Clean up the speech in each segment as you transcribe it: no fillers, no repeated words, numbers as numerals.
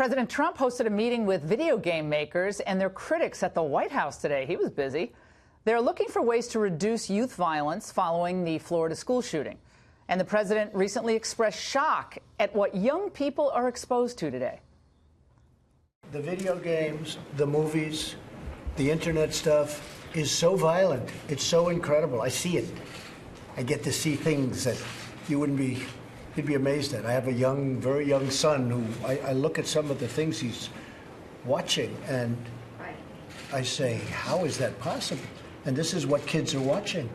President Trump hosted a meeting with video game makers and their critics at the White House today. He was busy. They're looking for ways to reduce youth violence following the Florida school shooting. And the president recently expressed shock at what young people are exposed to today. The video games, the movies, the internet stuff is so violent. It's so incredible. I see it. I get to see things that you'd be amazed at. I have a very young son who I look at some of the things he's watching and I say, how is that possible? And this is what kids are watching.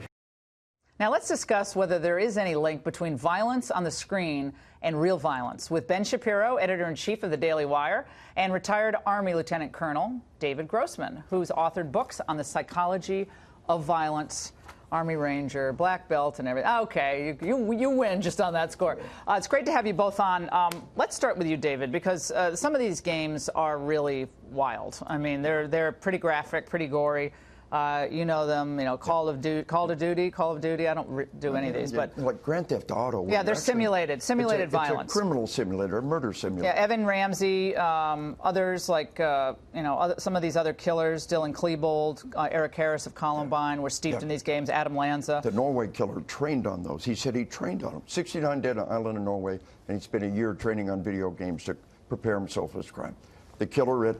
Now let's discuss whether there is any link between violence on the screen and real violence with Ben Shapiro, editor-in-chief of the Daily Wire, and retired Army Lieutenant Colonel David Grossman, who's authored books on the psychology of violence. Army Ranger, black belt, and everything. Okay, you win just on that score. It's great to have you both on. Let's start with you, David, because some of these games are really wild. I mean, they're pretty graphic, pretty gory. You know them, Call of Duty. I don't do any of these, but like Grand Theft Auto. Yeah, they're simulated violence. It's a criminal simulator, a murder simulator. Yeah, Evan Ramsey, others like some of these other killers, Dylan Klebold, Eric Harris of Columbine, were steeped in these games. Adam Lanza. The Norway killer trained on those. He said he trained on them. 69 dead on an island in Norway, and he spent a year training on video games to prepare himself for this crime. The killer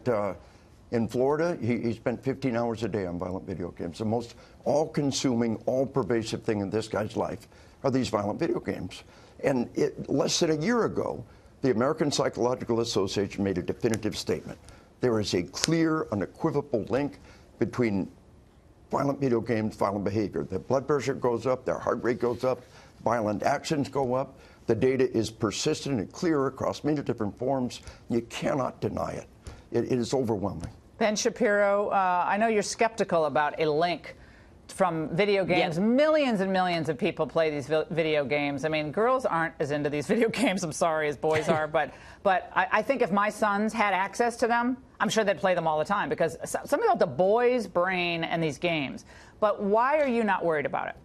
in Florida, he spent 15 hours a day on violent video games. The most all-consuming, all-pervasive thing in this guy's life are these violent video games. And less than a year ago, the American Psychological Association made a definitive statement. There is a clear, unequivocal link between violent video games, violent behavior. Their blood pressure goes up, their heart rate goes up, violent actions go up. The data is persistent and clear across many different forms. You cannot deny it. It is overwhelming. Ben Shapiro, I know you're skeptical about a link from video games. Yeah. Millions and millions of people play these video games. I mean, girls aren't as into these video games, I'm sorry, as boys are. but I think if my sons had access to them, I'm sure they'd play them all the time, because something about the boy's brain and these games. But why are you not worried about it?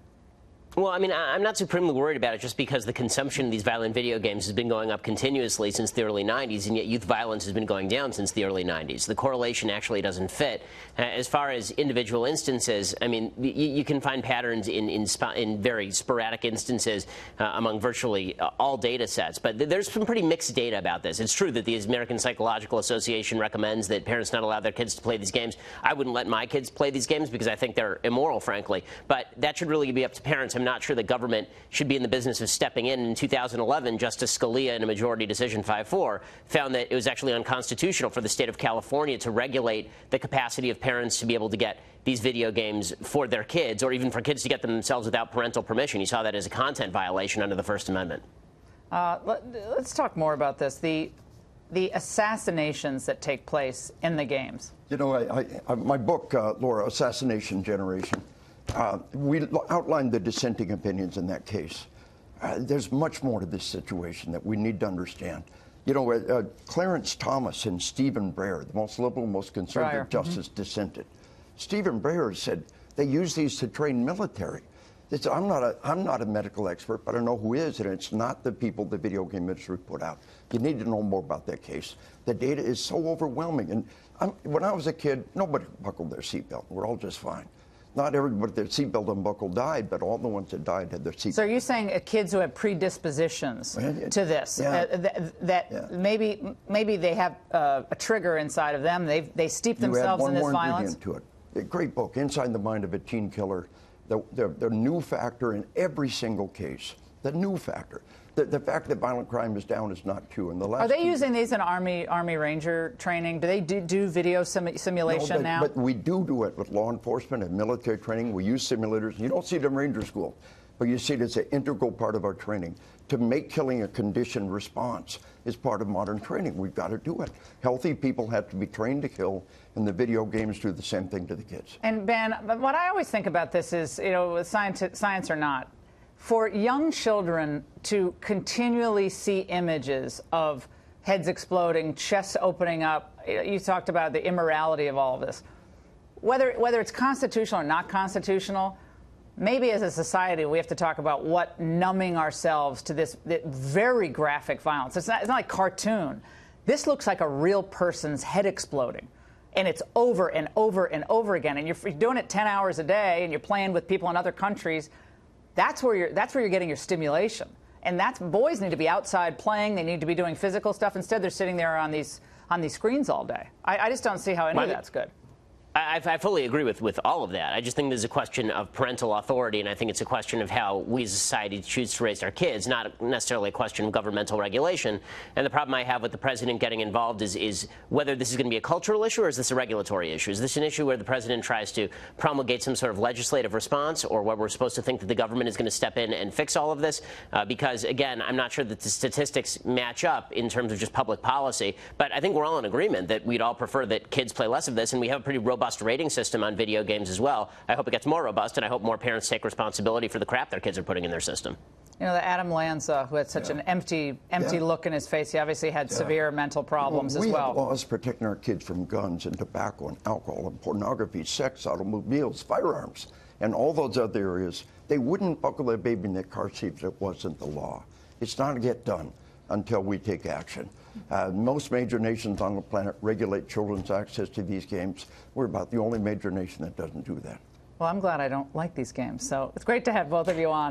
Well, I mean, I'm not supremely worried about it just because the consumption of these violent video games has been going up continuously since the early 90s, and yet youth violence has been going down since the early 90s. The correlation actually doesn't fit. As far as individual instances, I mean, you can find patterns in very sporadic instances among virtually all data sets, but there's some pretty mixed data about this. It's true that the American Psychological Association recommends that parents not allow their kids to play these games. I wouldn't let my kids play these games because I think they're immoral, frankly, but that should really be up to parents. I'm not sure the government should be in the business of stepping in. In 2011, Justice Scalia, in a majority decision 5-4, found that it was actually unconstitutional for the state of California to regulate the capacity of parents to be able to get these video games for their kids, or even for kids to get them themselves without parental permission. He saw that as a content violation under the First Amendment. Let's talk more about this. The assassinations that take place in the games. You know, my book, Laura, Assassination Generation, we outlined the dissenting opinions in that case. There's much more to this situation that we need to understand. You know, Clarence Thomas and Stephen Breyer, the most liberal, most conservative justice, dissented. Stephen Breyer said they use these to train military. I'm not a medical expert, but I know who is, and it's not the people the video game industry put out. You need to know more about that case. The data is so overwhelming. And when I was a kid, nobody buckled their seatbelt. We're all just fine. Not everybody with their seatbelt unbuckled died, but all the ones that died had their seatbelt. So are you saying kids who have predispositions to this, maybe they have a trigger inside of them, they steep themselves in this violence? To it. A great book, Inside the Mind of a Teen Killer. The new factor in every single case, the new factor. The fact that violent crime is down is not true. Are they using these in Army Ranger training? Do they do video simulation now? But we do it with law enforcement and military training. We use simulators. You don't see it in Ranger School, but you see it as an integral part of our training. To make killing a conditioned response is part of modern training. We've got to do it. Healthy people have to be trained to kill, and the video games do the same thing to the kids. And Ben, what I always think about this is, science or not, for young children to continually see images of heads exploding, chests opening up, you talked about the immorality of all of this. Whether it's constitutional or not constitutional, maybe as a society we have to talk about what numbing ourselves to this very graphic violence. It's not like cartoon. This looks like a real person's head exploding. And it's over and over and over again. And you're doing it 10 hours a day, and you're playing with people in other countries. That's where you're getting your stimulation. And boys need to be outside playing. They need to be doing physical stuff. Instead, they're sitting there on these screens all day. I just don't see how any of that's good. I fully agree with all of that. I just think there's a question of parental authority, and I think it's a question of how we as a society choose to raise our kids, not necessarily a question of governmental regulation. And the problem I have with the president getting involved is whether this is going to be a cultural issue or is this a regulatory issue? Is this an issue where the president tries to promulgate some sort of legislative response, or where we're supposed to think that the government is going to step in and fix all of this? Because, again, I'm not sure that the statistics match up in terms of just public policy. But I think we're all in agreement that we'd all prefer that kids play less of this, and we have a pretty robust rating system on video games as well. I hope it gets more robust, and I hope more parents take responsibility for the crap their kids are putting in their system. You know, the Adam Lanza, who had such an empty look in his face, he obviously had severe mental problems as well. We have laws protecting our kids from guns and tobacco and alcohol and pornography, sex, automobiles, firearms, and all those other areas. They wouldn't buckle their baby in their car seat if it wasn't the law. It's not to get done until we take action. Most major nations on the planet regulate children's access to these games. We're about the only major nation that doesn't do that. Well, I'm glad I don't like these games. So it's great to have both of you on.